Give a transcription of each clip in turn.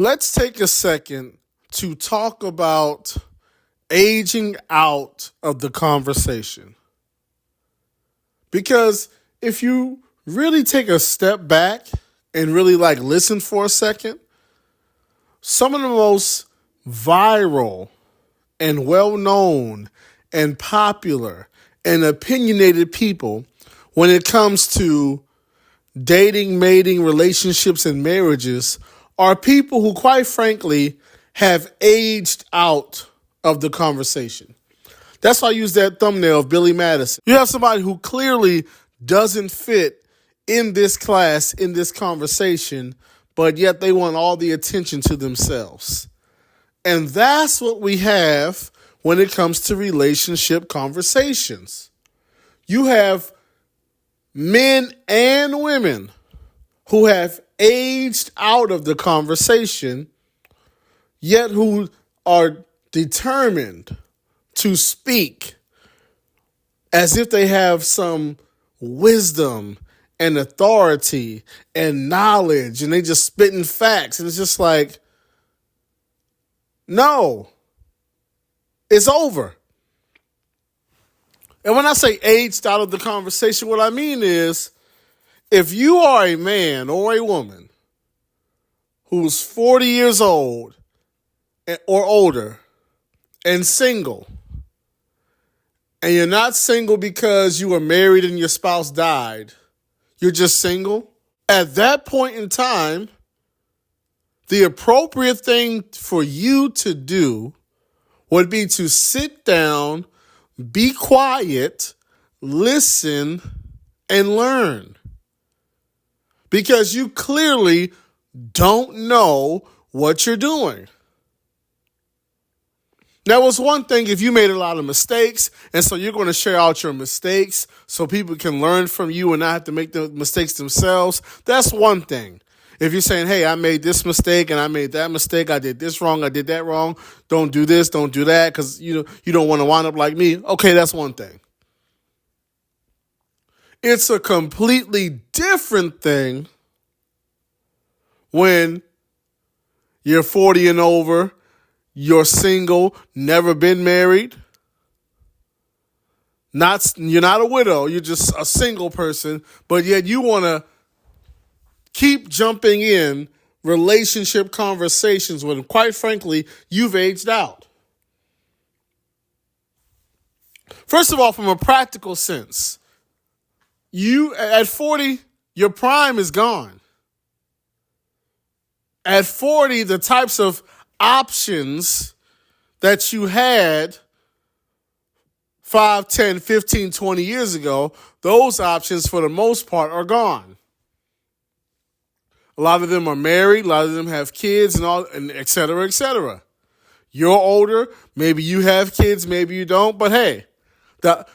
Let's take a second to talk about aging out of the conversation. Because if you really take a step back and really listen for a second, some of the most viral and well-known and popular and opinionated people when it comes to dating, mating, relationships, and marriages are people who, quite frankly, have aged out of the conversation. That's why I use that thumbnail of Billy Madison. You have somebody who clearly doesn't fit in this class, in this conversation, but yet they want all the attention to themselves. And that's what we have when it comes to relationship conversations. You have men and women who have aged out of the conversation, yet who are determined to speak as if they have some wisdom and authority and knowledge, and they just spitting facts. And it's just like, no, it's over. And when I say aged out of the conversation, what I mean is, if you are a man or a woman who's 40 years old or older and single, and you're not single because you were married and your spouse died, you're just single, at that point in time, the appropriate thing for you to do would be to sit down, be quiet, listen, and learn. Because you clearly don't know what you're doing. Now, it's one thing if you made a lot of mistakes, and so you're going to share out your mistakes so people can learn from you and not have to make the mistakes themselves. That's one thing. If you're saying, hey, I made this mistake and I made that mistake, I did this wrong, I did that wrong, don't do this, don't do that, because you don't want to wind up like me. Okay, that's one thing. It's a completely different thing when you're 40 and over, you're single, never been married. You're not a widow, you're just a single person, but yet you want to keep jumping in relationship conversations when, quite frankly, you've aged out. First of all, from a practical sense, you at 40, your prime is gone. At 40, the types of options that you had 5, 10, 15, 20 years ago, those options for the most part are gone. A lot of them are married, a lot of them have kids and et cetera, et cetera. You're older, maybe you have kids, maybe you don't, but hey, the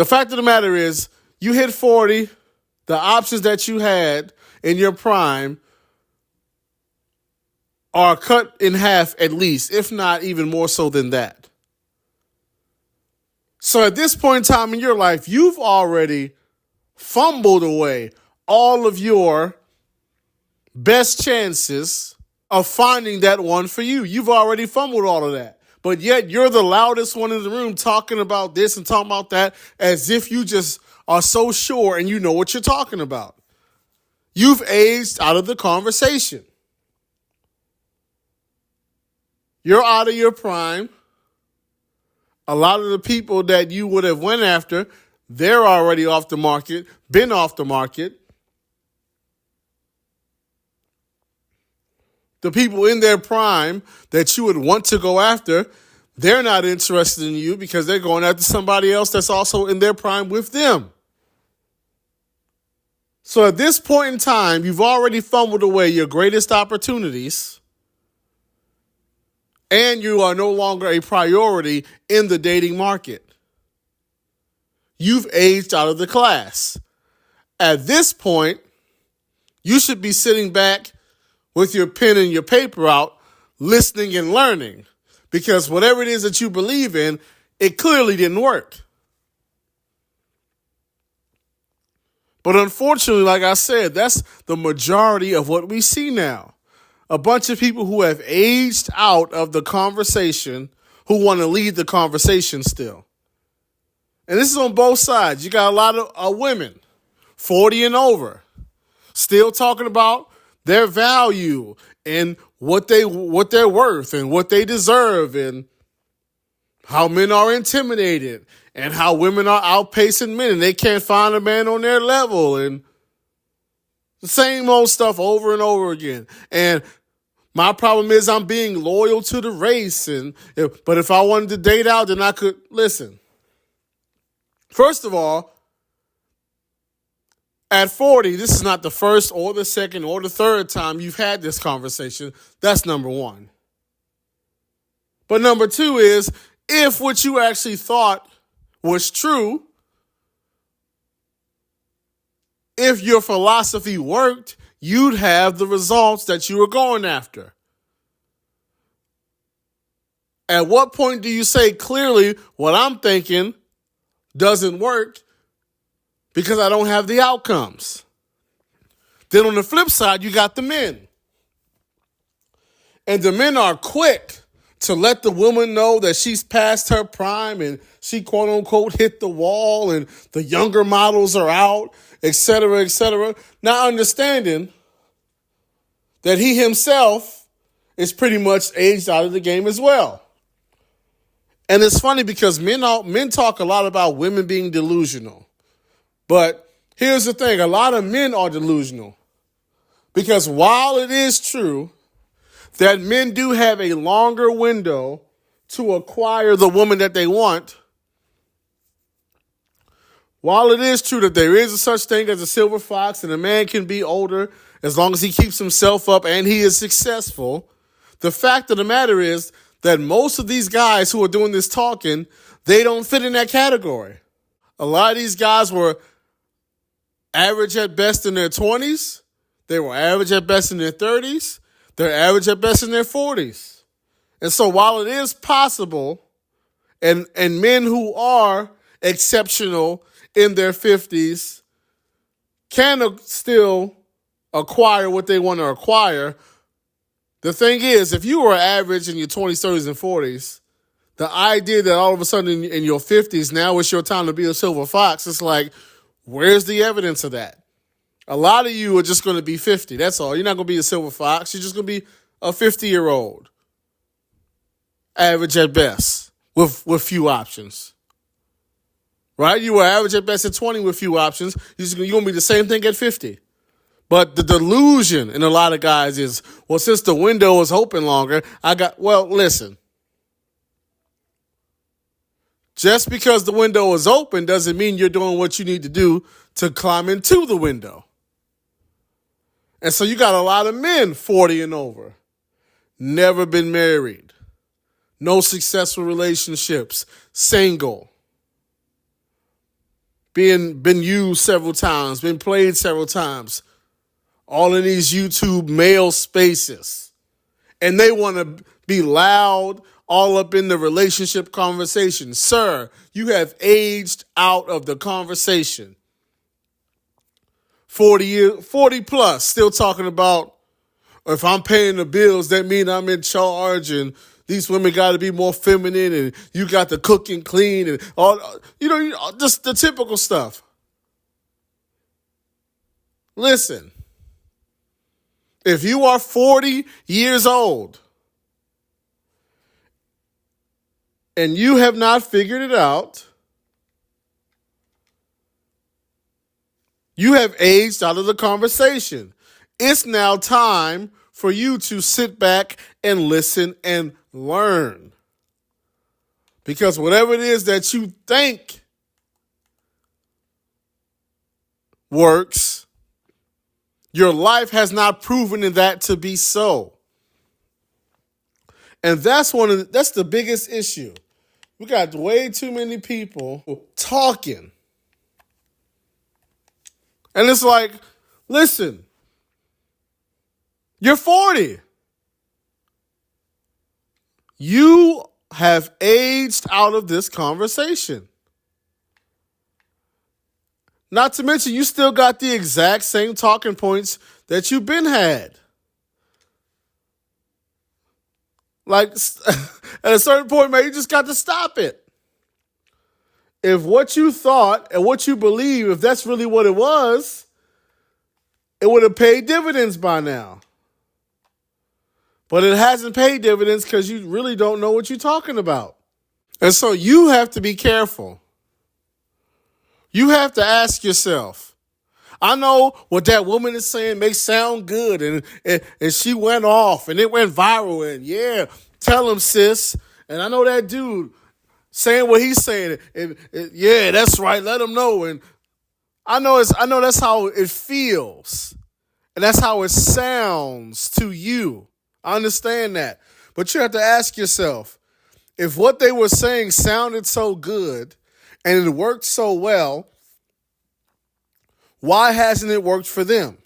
fact of the matter is, you hit 40, the options that you had in your prime are cut in half at least, if not even more so than that. So at this point in time in your life, you've already fumbled away all of your best chances of finding that one for you. You've already fumbled all of that. But yet you're the loudest one in the room talking about this and talking about that as if you just are so sure and you know what you're talking about. You've aged out of the conversation. You're out of your prime. A lot of the people that you would have went after, they're already off the market, been off the market. The people in their prime that you would want to go after, they're not interested in you because they're going after somebody else that's also in their prime with them. So at this point in time, you've already fumbled away your greatest opportunities, and you are no longer a priority in the dating market. You've aged out of the class. At this point, you should be sitting back with your pen and your paper out, listening and learning, because whatever it is that you believe in, it clearly didn't work. But unfortunately, like I said, that's the majority of what we see now. a bunch of people who have aged out of the conversation who want to lead the conversation still. And this is on both sides. You got a lot of women, 40 and over, still talking about their value and what they're worth and what they deserve and how men are intimidated and how women are outpacing men and they can't find a man on their level and the same old stuff over and over again. And my problem is I'm being loyal to the race. But if I wanted to date out, then I could listen. First of all, at 40, this is not the first or the second or the third time you've had this conversation. That's number one. But number two is, if what you actually thought was true, if your philosophy worked, you'd have the results that you were going after. At what point do you say clearly what I'm thinking doesn't work because I don't have the outcomes? Then on the flip side, you got the men. And the men are quick to let the woman know that she's past her prime and she quote unquote hit the wall and the younger models are out, etc., etc. Not understanding that he himself is pretty much aged out of the game as well. And it's funny because men talk a lot about women being delusional. But here's the thing, a lot of men are delusional. Because while it is true that men do have a longer window to acquire the woman that they want, while it is true that there is a such thing as a silver fox and a man can be older as long as he keeps himself up and he is successful, the fact of the matter is that most of these guys who are doing this talking, they don't fit in that category. A lot of these guys were average at best in their 20s. They were average at best in their 30s. They're average at best in their 40s. And so while it is possible, and men who are exceptional in their 50s can still acquire what they want to acquire, the thing is, if you were average in your 20s, 30s, and 40s, the idea that all of a sudden in your 50s, now it's your time to be a silver fox, it's like, where's the evidence of that? A lot of you are just going to be 50. That's all. You're not going to be a silver fox. You're just going to be a 50-year-old. Average at best with few options. Right? You were average at best at 20 with few options. You're going to be the same thing at 50. But the delusion in a lot of guys is, well, since the window is open longer, listen. Just because the window is open doesn't mean you're doing what you need to do to climb into the window. And so you got a lot of men 40 and over, never been married, no successful relationships, single, been used several times, been played several times, all in these YouTube male spaces. And they want to be loud all up in the relationship conversation. Sir, you have aged out of the conversation. 40 plus, still talking about, if I'm paying the bills, that means I'm in charge and these women got to be more feminine and you got to cook and clean and all, just the typical stuff. Listen, if you are 40 years old and you have not figured it out, you have aged out of the conversation. It's now time for you to sit back and listen and learn. Because whatever it is that you think works, your life has not proven that to be so. And that's the biggest issue. We got way too many people talking. And it's like, listen, you're 40. You have aged out of this conversation. Not to mention, you still got the exact same talking points that you've been had. Like at a certain point, man, you just got to stop it. If what you thought and what you believe, if that's really what it was, it would have paid dividends by now. But it hasn't paid dividends because you really don't know what you're talking about. And so you have to be careful. You have to ask yourself, I know what that woman is saying may sound good, and she went off and it went viral, and yeah, tell him, sis. And I know that dude saying what he's saying, yeah, that's right, let him know. And I know that's how it feels, and that's how it sounds to you. I understand that. But you have to ask yourself, if what they were saying sounded so good and it worked so well, why hasn't it worked for them?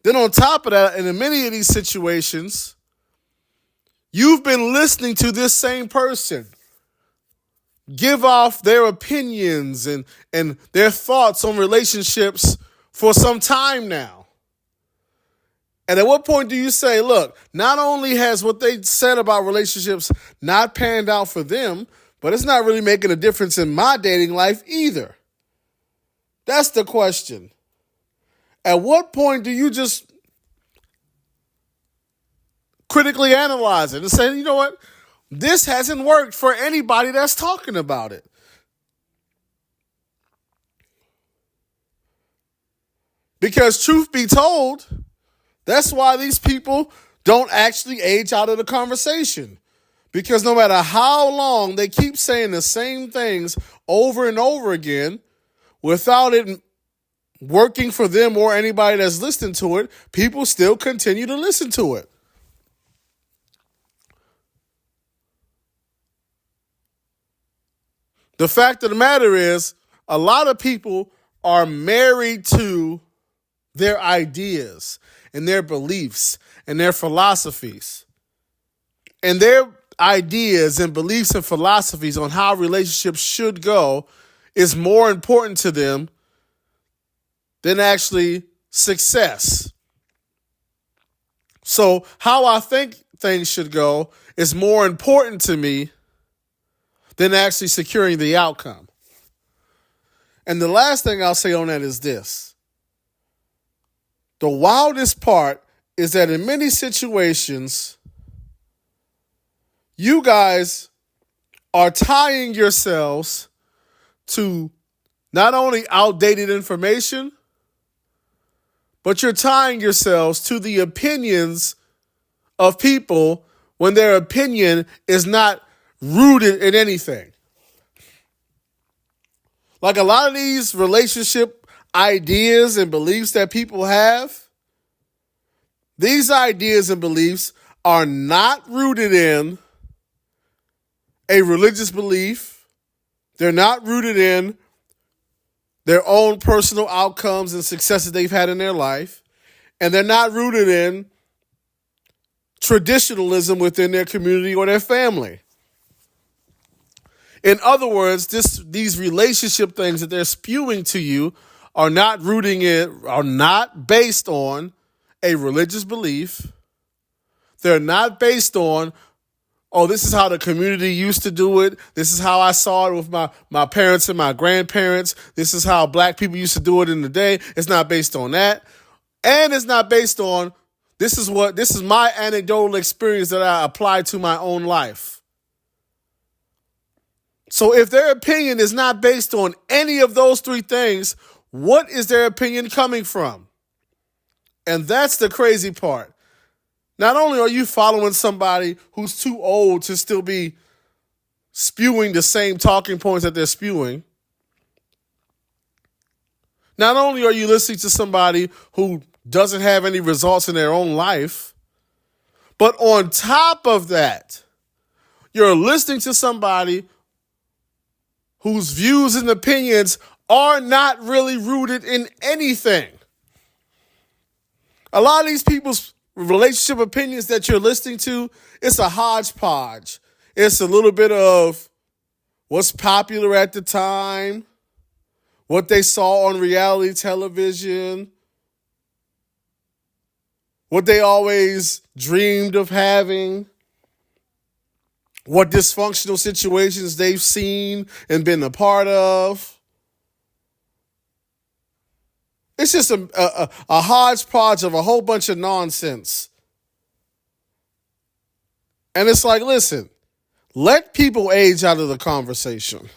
Then on top of that, in many of these situations, you've been listening to this same person give off their opinions and their thoughts on relationships for some time now. And at what point do you say, look, not only has what they said about relationships not panned out for them, but it's not really making a difference in my dating life either? That's the question. At what point do you just critically analyze it and say, you know what? This hasn't worked for anybody that's talking about it. Because truth be told, that's why these people don't actually age out of the conversation. Because no matter how long they keep saying the same things over and over again, without it working for them or anybody that's listening to it, people still continue to listen to it. The fact of the matter is, a lot of people are married to their ideas and their beliefs and their philosophies. And their ideas and beliefs and philosophies on how relationships should go is more important to them than actually success. So how I think things should go is more important to me than actually securing the outcome. And the last thing I'll say on that is this. The wildest part is that in many situations, you guys are tying yourselves to not only outdated information, but you're tying yourselves to the opinions of people when their opinion is not rooted in anything. Like a lot of these relationship ideas and beliefs that people have, these ideas and beliefs are not rooted in a religious belief. They're not rooted in their own personal outcomes and successes they've had in their life. And they're not rooted in traditionalism within their community or their family. In other words, these relationship things that they're spewing to you are not based on a religious belief. They're not based on, oh, this is how the community used to do it. This is how I saw it with my parents and my grandparents. This is how black people used to do it in the day. It's not based on that. And it's not based on, this is my anecdotal experience that I apply to my own life. So if their opinion is not based on any of those three things, what is their opinion coming from? And that's the crazy part. Not only are you following somebody who's too old to still be spewing the same talking points that they're spewing, not only are you listening to somebody who doesn't have any results in their own life, but on top of that, you're listening to somebody whose views and opinions are not really rooted in anything. A lot of these people's relationship opinions that you're listening to, it's a hodgepodge. It's a little bit of what's popular at the time, what they saw on reality television, what they always dreamed of having, what dysfunctional situations they've seen and been a part of. It's just a hodgepodge of a whole bunch of nonsense. And it's like, listen, let people age out of the conversation.